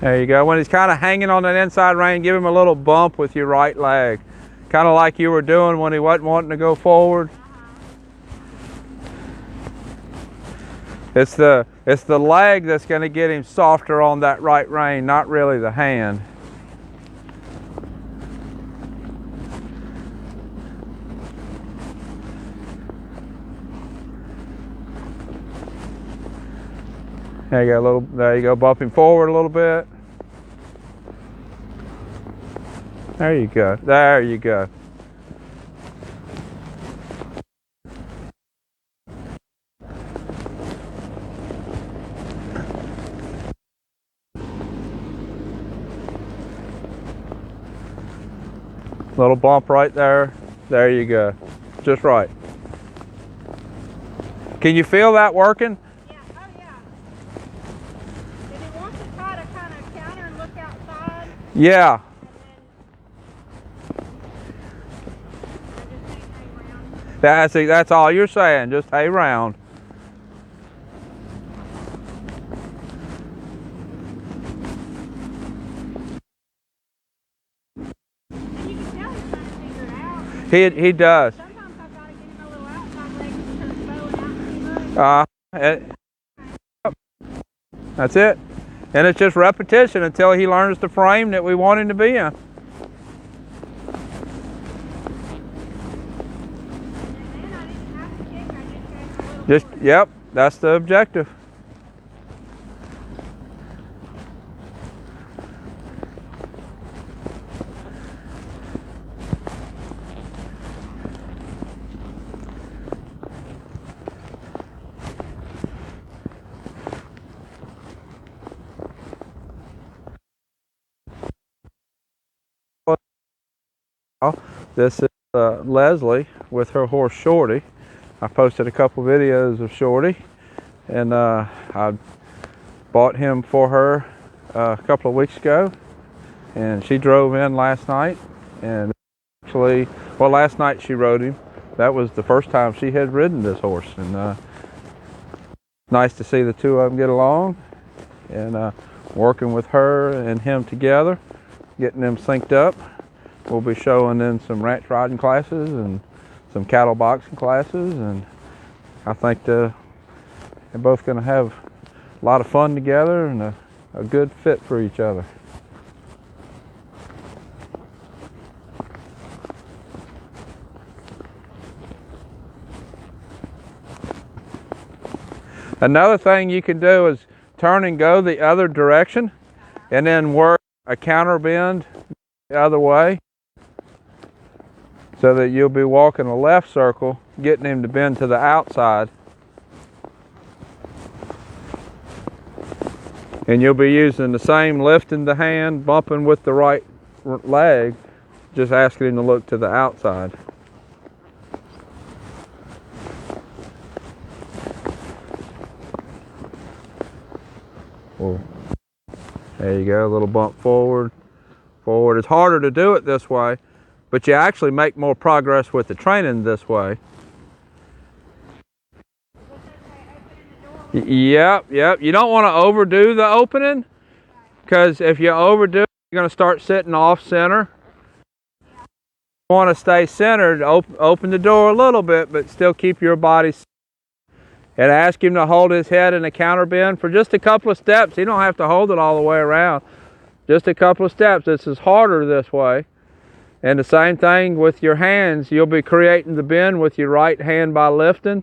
There you go. When he's kind of hanging on that inside rein, give him a little bump with your right leg. Kind of like you were doing when he wasn't wanting to go forward. It's the leg that's going to get him softer on that right rein, not really the hand. There you go, there you go, bump him forward a little bit. There you go, there you go. Little bump right there. There you go. Just right. Can you feel that working? Yeah, oh yeah. Did he want to try to kind of counter and look outside? Yeah. That's all you're saying, just hey round. And you can tell he's trying to figure it out. He does. Sometimes I've got to get him a little outside leg because he's bowing out too much. That's it. And it's just repetition until he learns the frame that we want him to be in. Yep, that's the objective. This is Leslie with her horse Shorty. I posted a couple videos of Shorty, and I bought him for her a couple of weeks ago, and she drove in last night, and actually, well, last night she rode him. That was the first time she had ridden this horse, and nice to see the two of them get along, and working with her and him together, getting them synced up. We'll be showing them some ranch riding classes and some cattle boxing classes, and I think they're both going to have a lot of fun together and a good fit for each other. Another thing you can do is turn and go the other direction and then work a counter bend the other way, so that you'll be walking a left circle, getting him to bend to the outside. And you'll be using the same lifting the hand, bumping with the right leg, just asking him to look to the outside. Oh, there you go, a little bump forward, forward. It's harder to do it this way, but you actually make more progress with the training this way. Yep. You don't want to overdo the opening, because if you overdo it, you're going to start sitting off center. You want to stay centered, open the door a little bit, but still keep your body centered. And ask him to hold his head in a counter bend for just a couple of steps. He don't have to hold it all the way around. Just a couple of steps. This is harder this way. And the same thing with your hands. You'll be creating the bend with your right hand by lifting.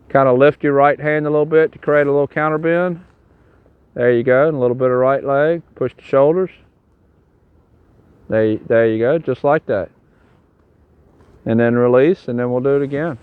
Kind of lift your right hand a little bit to create a little counter bend. There you go. And a little bit of right leg. Push the shoulders. There you go. Just like that. And then release, and then we'll do it again.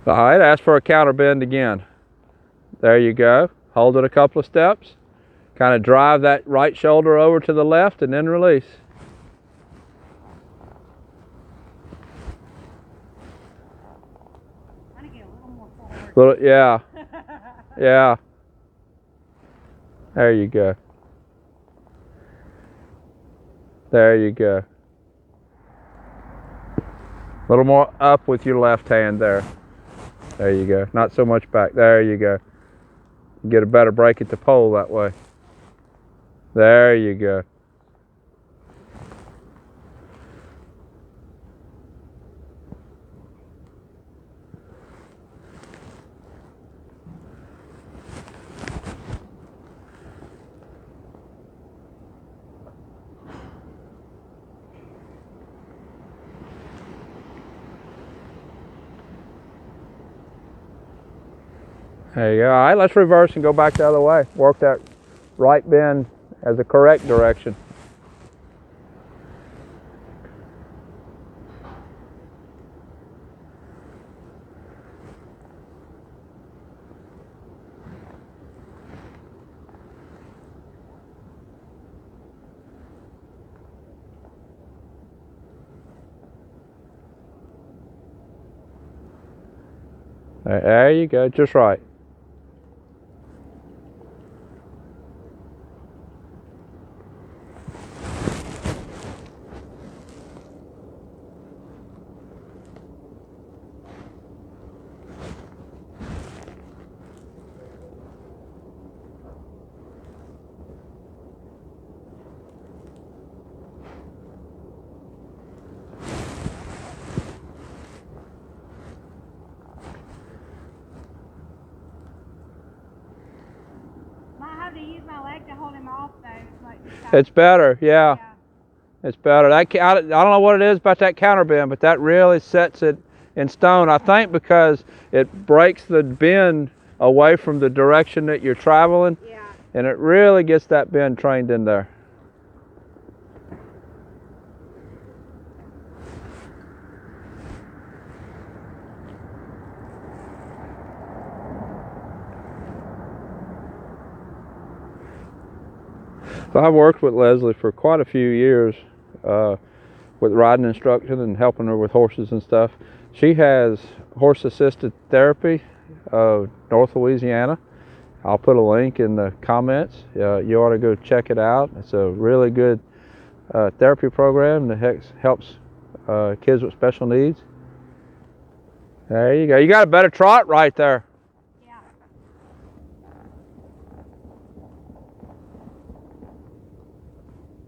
All right, ask for a counter bend again. There you go. Hold it a couple of steps. Kind of drive that right shoulder over to the left and then release. Trying to get a little more forward. Yeah. There you go. There you go. A little more up with your left hand there. There you go. Not so much back. There you go. Get a better break at the pole that way. There you go. There you go. All right, let's reverse and go back the other way. Work that right bend as a correct direction. There you go, just right. To use my leg to hold him off though. Like it's better, yeah. It's better. I don't know what it is about that counter bend, but that really sets it in stone. I think because it breaks the bend away from the direction that you're traveling, and it really gets that bend trained in there. So I've worked with Leslie for quite a few years with riding instruction and helping her with horses and stuff. She has horse-assisted therapy of North Louisiana. I'll put a link in the comments. You ought to go check it out. It's a really good therapy program that helps kids with special needs. There you go. You got a better trot right there.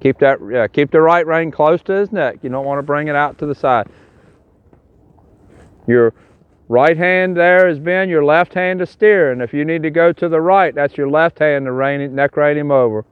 Keep the right rein close to his neck. You don't want to bring it out to the side. Your right hand there is bend, your left hand to steer, and if you need to go to the right, that's your left hand to neck rein him over.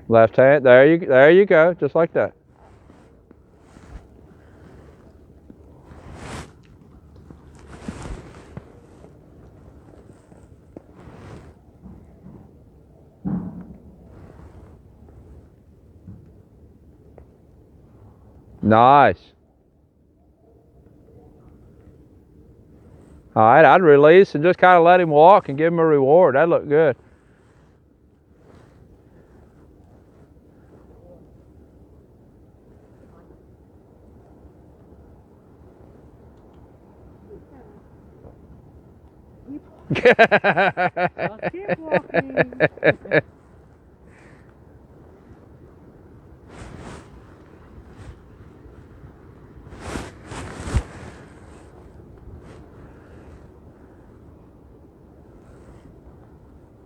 Left hand, there you go, just like that. Nice. All right, I'd release and just kind of let him walk and give him a reward. That'd look good. Keep walking.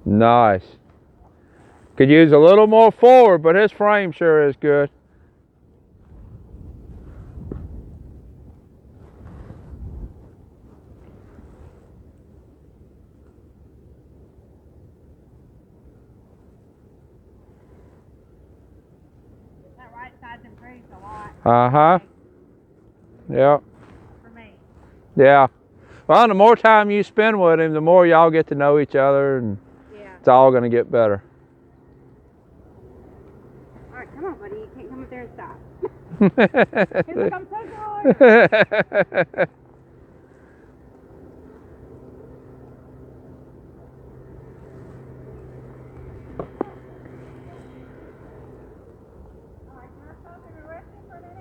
Nice. Could use a little more forward, but his frame sure is good. That right side's improved a lot. Uh-huh. Yeah. For me. Yeah. Well, the more time you spend with him, the more y'all get to know each other, and it's all going to get better. All right, come on, buddy. You can't come up there and stop. He's like, I'm so sorry.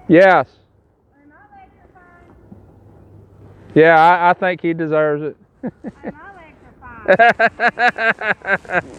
Yes. Yeah, I think he deserves it. And my legs are fine.